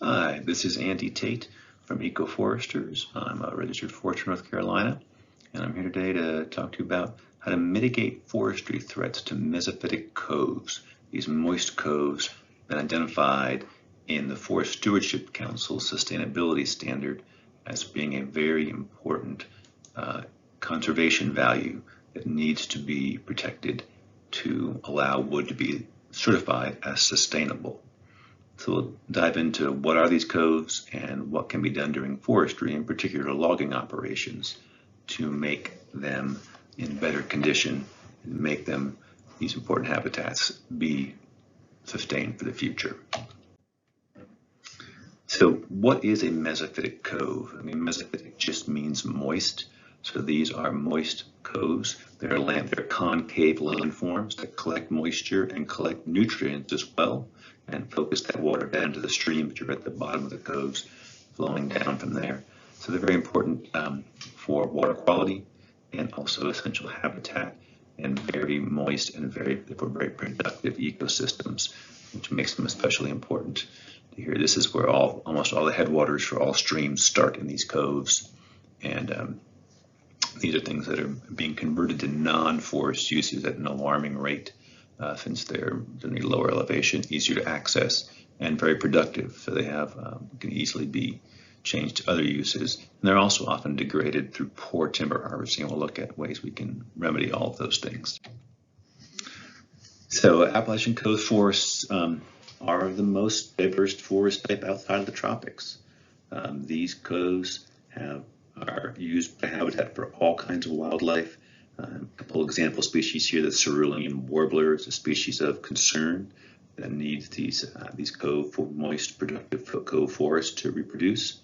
Hi, this is Andy Tate from EcoForesters. I'm a registered forester in North Carolina, and I'm here today to talk to you about how to mitigate forestry threats to mesophytic coves, these moist coves that identified in the Forest Stewardship Council sustainability standard as being a very important conservation value that needs to be protected to allow wood to be certified as sustainable. So we'll dive into what are these coves and what can be done during forestry, in particular logging operations, to make them in better condition and make them, these important habitats, be sustained for the future. So what is a mesophytic cove? I mean, mesophytic just means moist. So these are moist coves. They're concave landforms that collect moisture and collect nutrients as well, and focus that water down into the stream, but you're at the bottom of the coves flowing down from there. So they're very important for water quality and also essential habitat, and very moist and very productive ecosystems, which makes them especially important. Here, this is where almost all the headwaters for all streams start in these coves, and these are things that are being converted to non-forest uses at an alarming rate, since they're generally lower elevation, easier to access, and very productive. So they can easily be changed to other uses. And they're also often degraded through poor timber harvesting. We'll look at ways we can remedy all of those things. So Appalachian coast forests are the most diverse forest type outside of the tropics. These coves are used for habitat for all kinds of wildlife. A couple example species here: the cerulean warbler is a species of concern that needs these moist, productive cove forests to reproduce.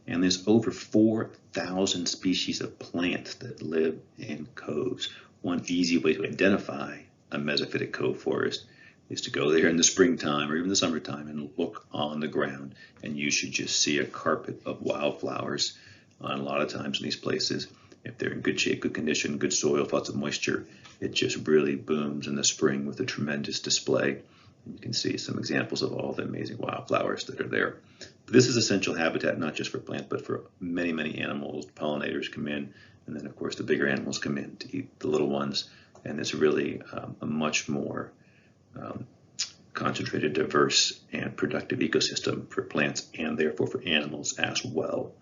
And there's over 4,000 species of plants that live in coves. One easy way to identify a mesophytic cove forest is to go there in the springtime or even the summertime and look on the ground, and you should just see a carpet of wildflowers. A lot of times in these places, if they're in good shape, good condition, good soil, lots of moisture, it just really booms in the spring with a tremendous display. And you can see some examples of all the amazing wildflowers that are there. But this is essential habitat, not just for plants, but for many, many animals. Pollinators come in, and then of course the bigger animals come in to eat the little ones. And it's really a much more concentrated, diverse, and productive ecosystem for plants, and therefore for animals as well.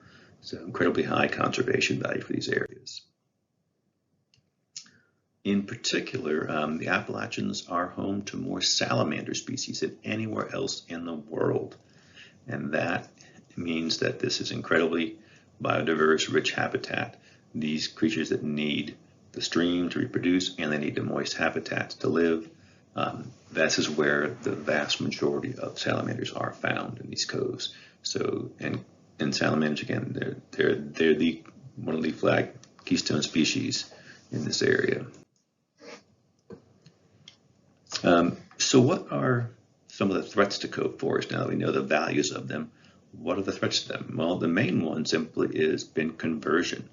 So incredibly high conservation value for these areas. In particular, the Appalachians are home to more salamander species than anywhere else in the world. And that means that this is incredibly biodiverse, rich habitat. These creatures that need the stream to reproduce, and they need the moist habitats to live. This is where the vast majority of salamanders are found, in these coves. So, and salamanders, again, they're one of the flag keystone species in this area. So what are some of the threats to cove forests? Now that we know the values of them, what are the threats to them? Well, the main one simply has been conversion.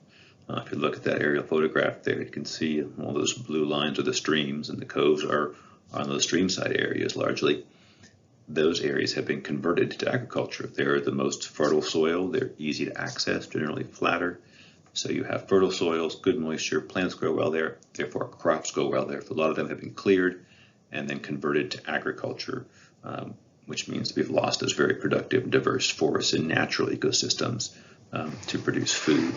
If you look at that aerial photograph there, you can see all those blue lines are the streams, and the coves are on those streamside areas largely. Those areas have been converted to agriculture. They're the most fertile soil. They're easy to access, generally flatter. So you have fertile soils, good moisture, plants grow well there, therefore crops grow well there. So a lot of them have been cleared and then converted to agriculture, which means we've lost those very productive, diverse forests and natural ecosystems to produce food.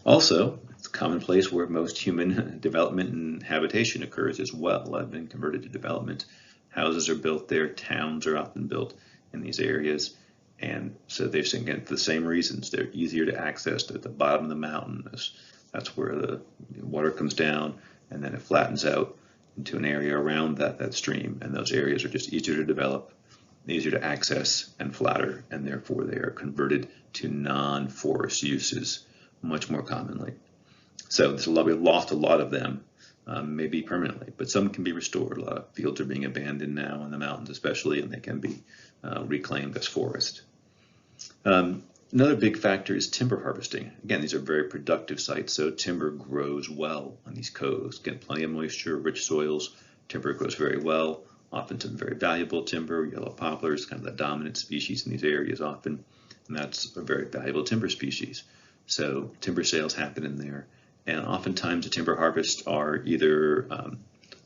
Also, it's a common place where most human development and habitation occurs as well. I've been converted to development. Houses are built there, towns are often built in these areas, and so they're, again, for the same reasons. They're easier to access. They're at the bottom of the mountain. That's where the water comes down, and then it flattens out into an area around that stream, and those areas are just easier to develop, easier to access, and flatter, and therefore they are converted to non-forest uses much more commonly. So we've lost a lot of them. Maybe permanently, but some can be restored. A lot of fields are being abandoned now in the mountains especially, and they can be reclaimed as forest. Another big factor is timber harvesting. Again, these are very productive sites, so timber grows well on these coves. Again, plenty of moisture, rich soils, timber grows very well. often some very valuable timber. Yellow poplar is kind of the dominant species in these areas often, and that's a very valuable timber species. So timber sales happen in there, and oftentimes the timber harvests are either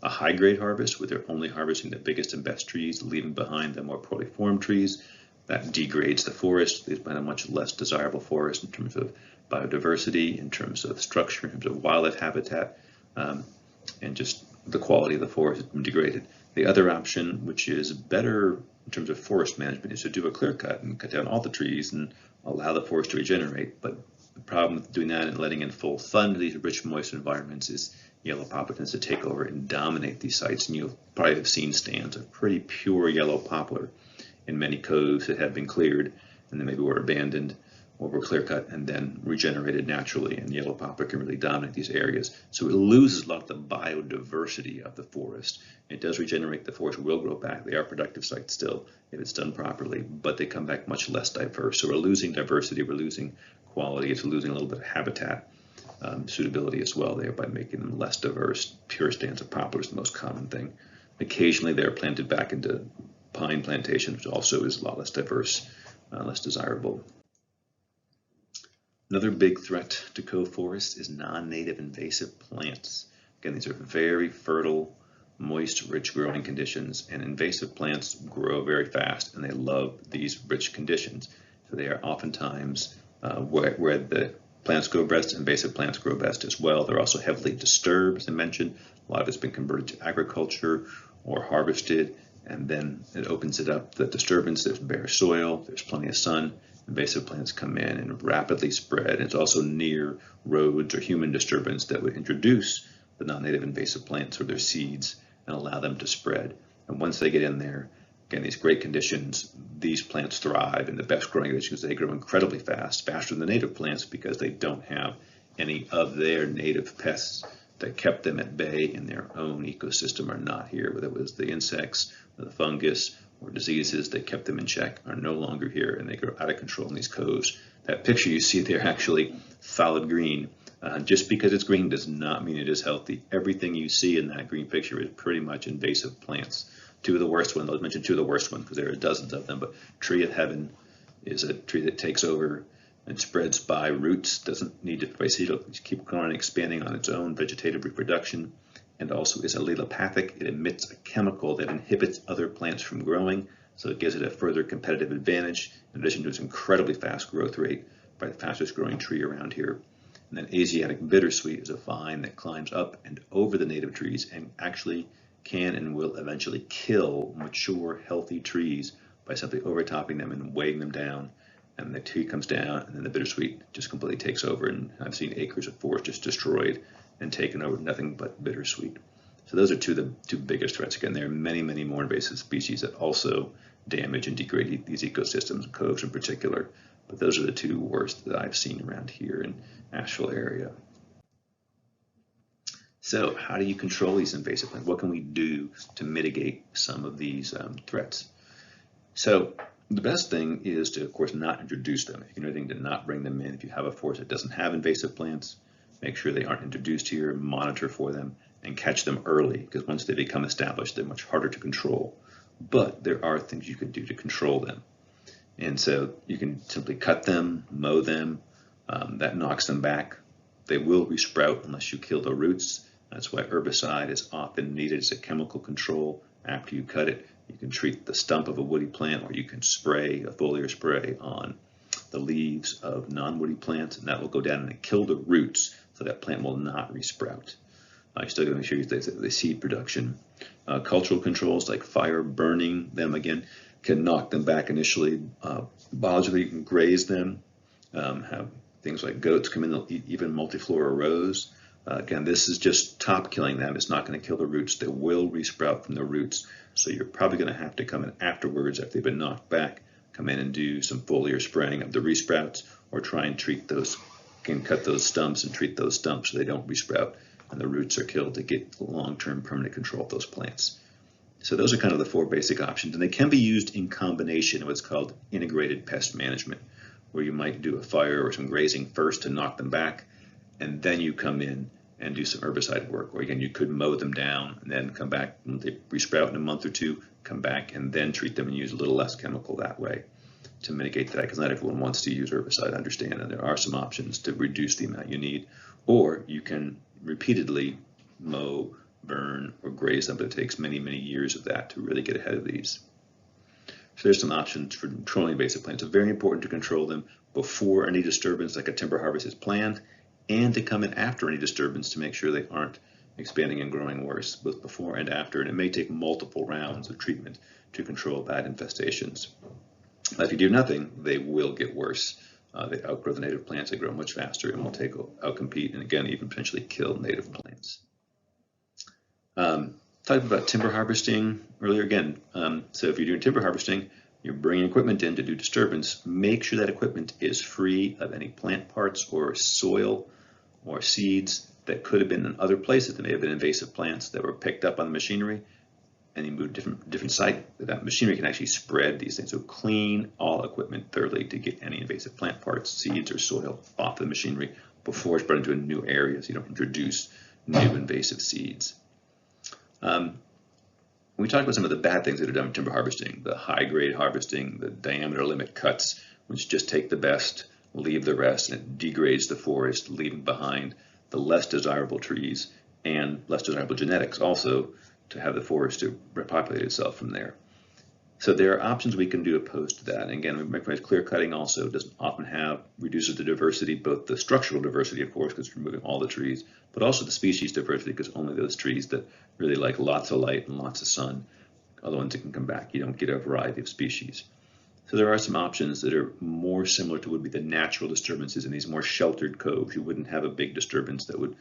a high-grade harvest where they're only harvesting the biggest and best trees, leaving behind the more poorly formed trees. That degrades the forest. They find a much less desirable forest in terms of biodiversity, in terms of structure, in terms of wildlife habitat, and just the quality of the forest has been degraded. The other option, which is better in terms of forest management, is to do a clear cut and cut down all the trees and allow the forest to regenerate. But the problem with doing that and letting in full sun to these rich, moist environments is yellow poplar tends to take over and dominate these sites. And you'll probably have seen stands of pretty pure yellow poplar in many coves that have been cleared and then maybe were abandoned or were clear cut and then regenerated naturally, and yellow poplar can really dominate these areas. So it loses a lot of the biodiversity of the forest. It does regenerate, the forest will grow back. They are productive sites still if it's done properly, but they come back much less diverse. So we're losing diversity, we're losing quality, it's losing a little bit of habitat suitability as well there by making them less diverse. Pure stands of poplar is the most common thing. Occasionally they're planted back into pine plantations, which also is a lot less diverse, less desirable. Another big threat to cove forests is non-native invasive plants. Again, these are very fertile, moist, rich growing conditions, and invasive plants grow very fast, and they love these rich conditions. So they are oftentimes where the plants grow best, invasive plants grow best as well. They're also heavily disturbed, as I mentioned. A lot of it's been converted to agriculture or harvested, and then it opens it up. The disturbance, there's bare soil, there's plenty of sun. Invasive plants come in and rapidly spread. It's also near roads or human disturbance that would introduce the non-native invasive plants or their seeds and allow them to spread. And once they get in there, again, these great conditions, these plants thrive in the best growing conditions. They grow incredibly fast, faster than the native plants because they don't have any of their native pests that kept them at bay in their own ecosystem are not here, whether it was the insects or the fungus or diseases that kept them in check are no longer here, and they grow out of control in these coves. That picture you see there actually solid green. Just because it's green does not mean it is healthy. Everything you see in that green picture is pretty much invasive plants. Two of the worst ones, I'll mention two of the worst ones because there are dozens of them, but tree of heaven is a tree that takes over and spreads by roots, doesn't need to place seed, it'll keep growing and expanding on its own vegetative reproduction, and also is allelopathic. It emits a chemical that inhibits other plants from growing, so it gives it a further competitive advantage, in addition to its incredibly fast growth rate, by the fastest growing tree around here. And then Asiatic bittersweet is a vine that climbs up and over the native trees and actually can and will eventually kill mature, healthy trees by simply overtopping them and weighing them down. And the tree comes down, and then the bittersweet just completely takes over. And I've seen acres of forest just destroyed and taken over, nothing but bittersweet. So those are the two biggest threats. Again, there are many, many more invasive species that also damage and degrade these ecosystems, coves in particular. But those are the two worst that I've seen around here in Asheville area. So how do you control these invasive plants? What can we do to mitigate some of these threats? So the best thing is to, of course, not introduce them. You can do anything to not bring them in. If you have a forest that doesn't have invasive plants, make sure they aren't introduced here, monitor for them, and catch them early, because once they become established, they're much harder to control. But there are things you can do to control them. And so you can simply cut them, mow them. That knocks them back. They will resprout unless you kill the roots. That's why herbicide is often needed as a chemical control after you cut it. You can treat the stump of a woody plant, or you can spray a foliar spray on the leaves of non-woody plants, and that will go down and kill the roots, so that plant will not resprout. You still got to make sure you the seed production. Cultural controls like fire, burning them again can knock them back initially. Biologically, you can graze them. Have things like goats come in, they'll eat even multiflora rows. Again, this is just top killing them. It's not going to kill the roots. They will resprout from the roots. So you're probably going to have to come in afterwards after they've been knocked back, come in and do some foliar spraying of the resprouts, or try and treat those, can cut those stumps and treat those stumps so they don't resprout and the roots are killed to get long-term permanent control of those plants. So those are kind of the four basic options, and they can be used in combination of what's called integrated pest management, where you might do a fire or some grazing first to knock them back, and then you come in and do some herbicide work. Or again, you could mow them down and then come back, and they resprout in a month or two, come back and then treat them and use a little less chemical that way to mitigate that, because not everyone wants to use herbicide, I understand, and there are some options to reduce the amount you need. Or you can repeatedly mow, burn, or graze them, but it takes many, many years of that to really get ahead of these. So there's some options for controlling invasive plants. It's very important to control them before any disturbance like a timber harvest is planned, and to come in after any disturbance to make sure they aren't expanding and growing worse, both before and after. And it may take multiple rounds of treatment to control bad infestations. If you do nothing, they will get worse. They outgrow the native plants, they grow much faster, and will outcompete, and again, even potentially kill native plants. Talked about timber harvesting earlier again. So if you're doing timber harvesting, you're bringing equipment in to do disturbance. Make sure that equipment is free of any plant parts or soil or seeds that could have been in other places that may have been invasive plants that were picked up on the machinery, and you move different site. That machinery can actually spread these things. So clean all equipment thoroughly to get any invasive plant parts, seeds, or soil off the machinery before it's brought into a new area, so you don't introduce new invasive seeds. We talked about some of the bad things that are done with timber harvesting, the high grade harvesting, the diameter limit cuts, which just take the best, leave the rest, and it degrades the forest, leaving behind the less desirable trees and less desirable genetics also to have the forest to repopulate itself from there. So there are options we can do opposed to that. And again, we recognize clear cutting also doesn't often reduces the diversity, both the structural diversity, of course, because it's removing all the trees, but also the species diversity, because only those trees that really like lots of light and lots of sun are the ones that can come back. You don't get a variety of species. So there are some options that are more similar to what would be the natural disturbances in these more sheltered coves. You wouldn't have a big disturbance that would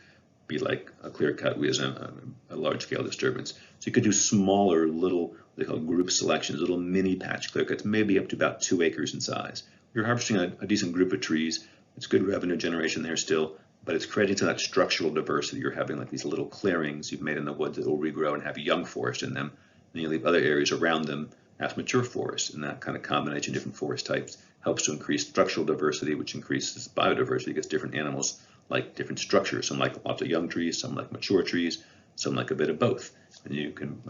be like a clear cut with a large scale disturbance. So you could do smaller little, they call group selections, little mini patch clear cuts, maybe up to about 2 acres in size. You're harvesting a decent group of trees. It's good revenue generation there still, but it's creating some of that structural diversity. You're having like these little clearings you've made in the woods that will regrow and have young forest in them. And you leave other areas around them as mature forest, and that kind of combination of different forest types helps to increase structural diversity, which increases biodiversity because different animals like different structures. Some like lots of young trees, some like mature trees, some like a bit of both. And you can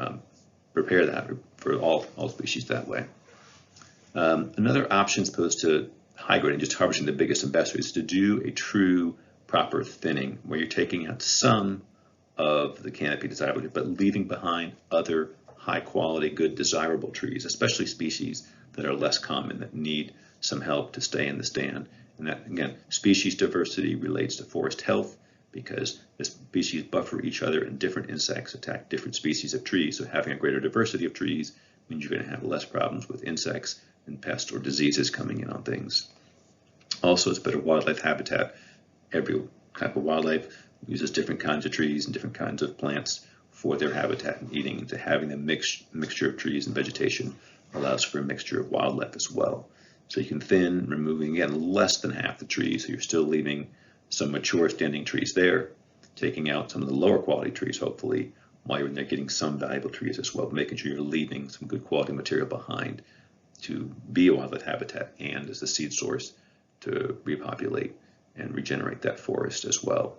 prepare that for all species that way. Another option as opposed to high grading, just harvesting the biggest and best, is to do a true proper thinning where you're taking out some of the canopy desirable, but leaving behind other high quality, good, desirable trees, especially species that are less common, that need some help to stay in the stand. And that, again, species diversity relates to forest health, because the species buffer each other and different insects attack different species of trees. So having a greater diversity of trees means you're going to have less problems with insects and pests or diseases coming in on things. Also, it's better wildlife habitat. Every type of wildlife uses different kinds of trees and different kinds of plants for their habitat and eating. And so having a mixture of trees and vegetation allows for a mixture of wildlife as well. So you can thin, removing again less than half the trees, so you're still leaving some mature standing trees there, taking out some of the lower quality trees hopefully, while you're in there getting some valuable trees as well, making sure you're leaving some good quality material behind to be a wildlife habitat and as a seed source to repopulate and regenerate that forest as well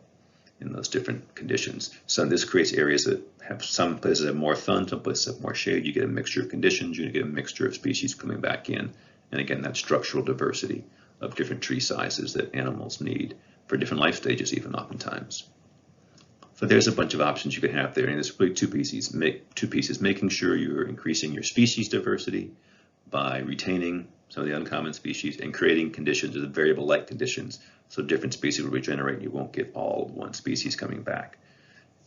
in those different conditions. So this creates areas that have some places have more sun, some places have more shade. You get a mixture of conditions, you get a mixture of species coming back in. And again, that structural diversity of different tree sizes that animals need for different life stages even oftentimes. So there's a bunch of options you can have there, and there's really two pieces, making sure you're increasing your species diversity by retaining some of the uncommon species and creating conditions or the variable light conditions so different species will regenerate and you won't get all one species coming back.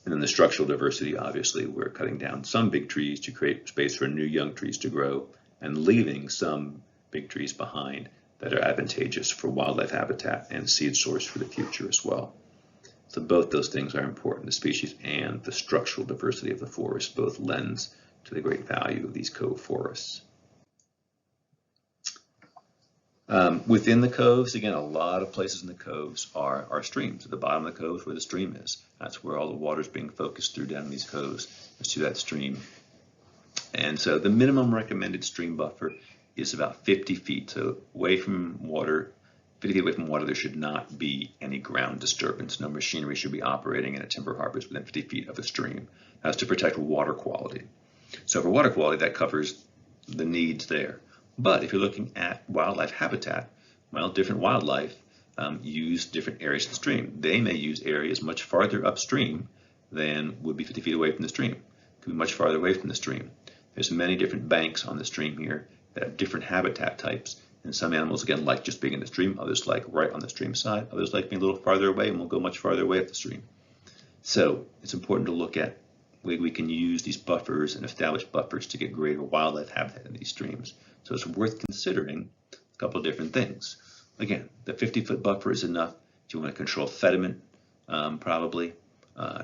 And then the structural diversity, obviously, we're cutting down some big trees to create space for new young trees to grow and leaving some big trees behind that are advantageous for wildlife habitat and seed source for the future as well. So both those things are important, the species and the structural diversity of the forest, both lends to the great value of these cove forests. Within the coves, again, a lot of places in the coves are streams. At the bottom of the coves where the stream is, that's where all the water is being focused through down these coves, is to that stream. And so the minimum recommended stream buffer is about 50 feet, so away from water, 50 feet away from water, there should not be any ground disturbance. No machinery should be operating in a timber harvest within 50 feet of a stream. That's to protect water quality. So for water quality, that covers the needs there. But if you're looking at wildlife habitat, well, different wildlife use different areas of the stream. They may use areas much farther upstream than would be 50 feet away from the stream. Could be much farther away from the stream. There's many different banks on the stream here that have different habitat types. And some animals, again, like just being in the stream. Others like right on the stream side. Others like being a little farther away and will go much farther away up the stream. So it's important to look at where we can use these buffers and establish buffers to get greater wildlife habitat in these streams. So it's worth considering a couple of different things. Again, the 50-foot buffer is enough if you want to control sediment, probably,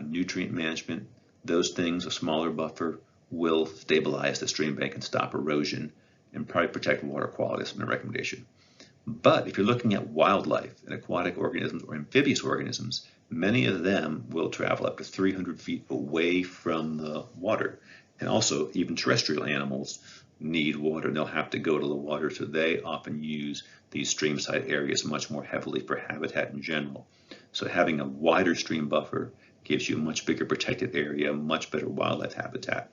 nutrient management. Those things, a smaller buffer, will stabilize the stream bank and stop erosion and probably protect water quality. That's my recommendation. But if you're looking at wildlife and aquatic organisms or amphibious organisms, many of them will travel up to 300 feet away from the water. And also, even terrestrial animals need water, and they'll have to go to the water, so they often use these streamside areas much more heavily for habitat in general. So having a wider stream buffer gives you a much bigger protected area, much better wildlife habitat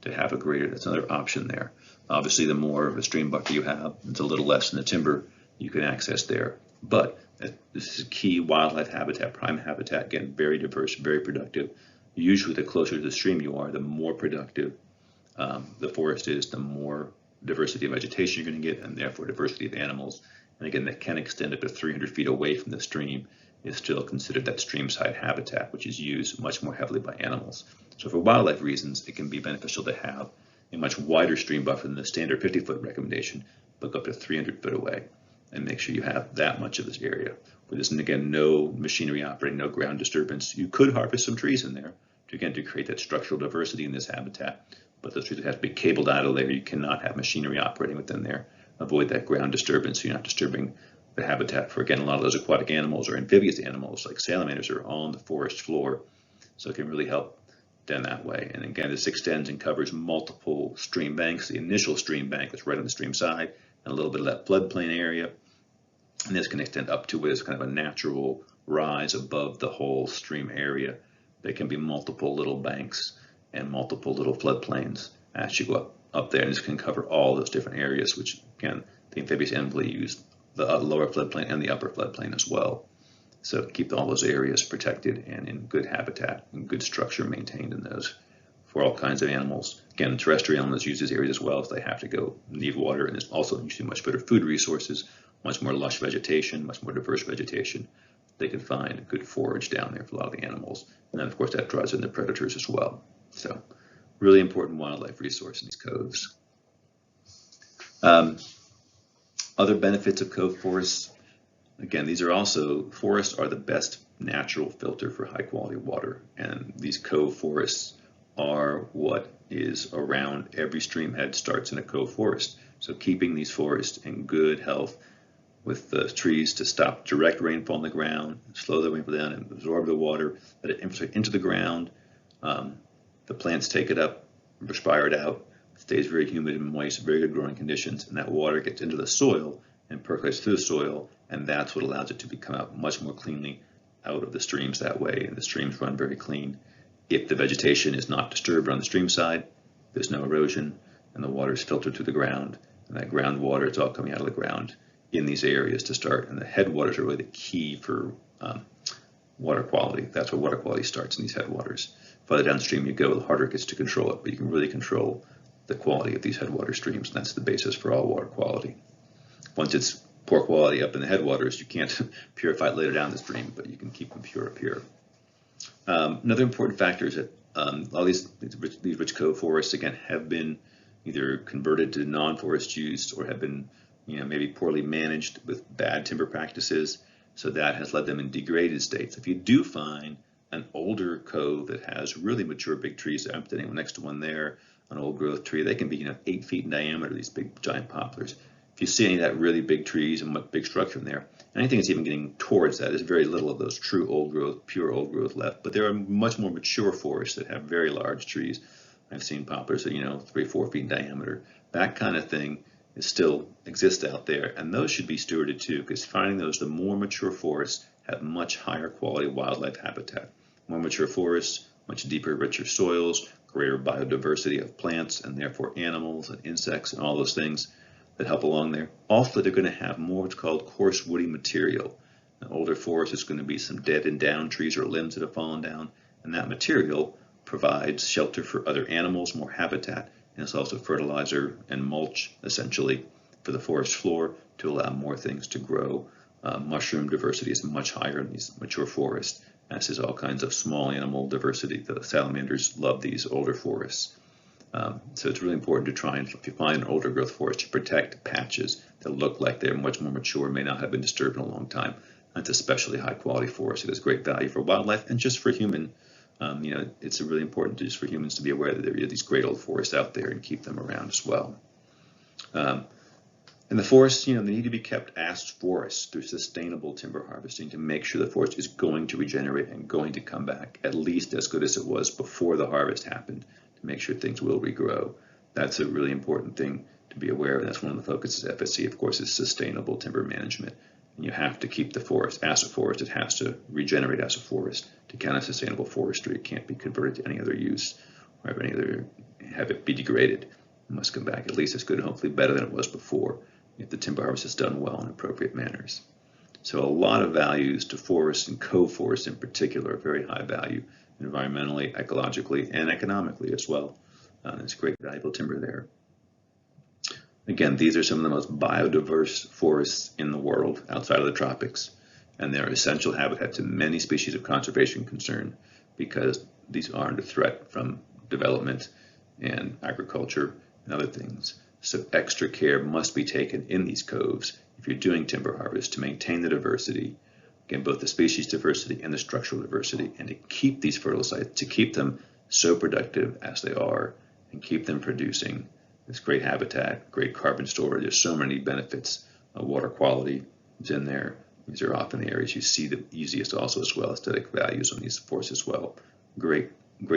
to have a greater, that's another option there. Obviously, the more of a stream buffer you have, it's a little less than the timber you can access there. But this is key wildlife habitat, prime habitat, again, very diverse, very productive. Usually the closer to the stream you are, the more productive the forest is, the more diversity of vegetation you're going to get, and therefore diversity of animals. And again, that can extend up to 300 feet away from the stream is still considered that streamside habitat, which is used much more heavily by animals. So for wildlife reasons, it can be beneficial to have a much wider stream buffer than the standard 50-foot recommendation, but go up to 300 foot away and make sure you have that much of this area. Where there's, again, no machinery operating, no ground disturbance. You could harvest some trees in there to create that structural diversity in this habitat, but those trees have to be cabled out of there. You cannot have machinery operating within there. Avoid that ground disturbance so you're not disturbing the habitat for, again, a lot of those aquatic animals or amphibious animals like salamanders are on the forest floor, so it can really help down that way. And again, this extends and covers multiple stream banks. The initial stream bank that's right on the stream side, and a little bit of that floodplain area. And this can extend up to what is kind of a natural rise above the whole stream area. There can be multiple little banks and multiple little floodplains as you go up there. And this can cover all those different areas, which, again, the amphibious animals use the lower floodplain and the upper floodplain as well. So keep all those areas protected and in good habitat and good structure maintained in those for all kinds of animals. Again, terrestrial animals use these areas as well if they have to need water, and there's also usually much better food resources, much more lush vegetation, much more diverse vegetation. They can find good forage down there for a lot of the animals. And then, of course, that draws in the predators as well. So really important wildlife resource in these coves. Other benefits of cove forests. Again, forests are the best natural filter for high quality water, and these cove forests are what is around every streamhead starts in a cove forest. So keeping these forests in good health with the trees to stop direct rainfall on the ground, slow the rainfall down and absorb the water, let it infiltrate into the ground. The plants take it up, perspire it out, it stays very humid and moist, very good growing conditions, and that water gets into the soil and percolates through the soil, and that's what allows it to come out much more cleanly out of the streams that way, and the streams run very clean. If the vegetation is not disturbed on the stream side, there's no erosion, and the water is filtered through the ground, and that groundwater, it's all coming out of the ground in these areas to start, and the headwaters are really the key for water quality. That's where water quality starts, in these headwaters. Farther downstream you go, the harder it gets to control it, but you can really control the quality of these headwater streams, and that's the basis for all water quality. Once it's poor quality up in the headwaters, you can't purify it later down the stream, but you can keep them pure up here. Another important factor is that all these rich cove forests, again, have been either converted to non-forest use or have been, maybe poorly managed with bad timber practices. So that has led them in degraded states. If you do find an older cove that has really mature big trees, I'm standing next to one there, an old growth tree, they can be 8 feet in diameter, these big giant poplars. If you see any of that really big trees and big structure in there, anything that's even getting towards that, there's very little of those true old growth, pure old growth left. But there are much more mature forests that have very large trees. I've seen poplars that 3 or 4 feet in diameter. That kind of thing still exist out there, and those should be stewarded too, because finding those, the more mature forests have much higher quality wildlife habitat. More mature forests, much deeper, richer soils, greater biodiversity of plants and therefore animals and insects and all those things that help along there. Also, they're going to have more what's called coarse woody material. An older forest is going to be some dead and down trees or limbs that have fallen down, and that material provides shelter for other animals, more habitat, and it's also fertilizer and mulch, essentially, for the forest floor to allow more things to grow. Mushroom diversity is much higher in these mature forests, as is all kinds of small animal diversity. The salamanders love these older forests. So it's really important to try and, if you find an older growth forest, to protect patches that look like they're much more mature, may not have been disturbed in a long time. That's especially high quality forest. It has great value for wildlife and just for human. It's really important just for humans to be aware that there are these great old forests out there and keep them around as well. And the forests, they need to be kept as forests through sustainable timber harvesting to make sure the forest is going to regenerate and going to come back at least as good as it was before the harvest happened, to make sure things will regrow. That's a really important thing to be aware of. And that's one of the focuses of FSC, of course, is sustainable timber management. And you have to keep the forest as a forest. It has to regenerate as a forest to count as sustainable forestry. It can't be converted to any other use or have it be degraded. It must come back at least as good and hopefully better than it was before, if the timber harvest is done well in appropriate manners. So a lot of values to forests, and cove forests in particular, are very high value environmentally, ecologically, and economically as well. It's great valuable timber there. Again, these are some of the most biodiverse forests in the world outside of the tropics, and they're essential habitat to many species of conservation concern because these aren't a threat from development and agriculture and other things. So extra care must be taken in these coves if you're doing timber harvest to maintain the diversity, again, both the species diversity and the structural diversity, and to keep these fertile sites, to keep them so productive as they are and keep them producing this great habitat, great carbon storage. There's so many benefits. Water quality is in there. These are often the areas you see the easiest also as well, aesthetic values on these forests as well. Great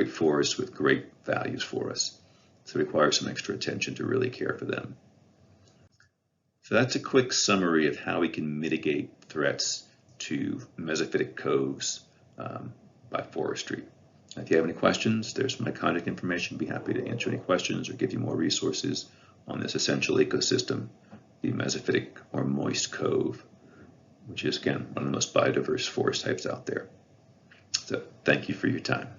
forests with great values for us. So it requires some extra attention to really care for them. So that's a quick summary of how we can mitigate threats to mesophytic coves by forestry. If you have any questions, there's my contact information. I'd be happy to answer any questions or give you more resources on this essential ecosystem, the mesophytic or moist cove, which is, again, one of the most biodiverse forest types out there. So thank you for your time.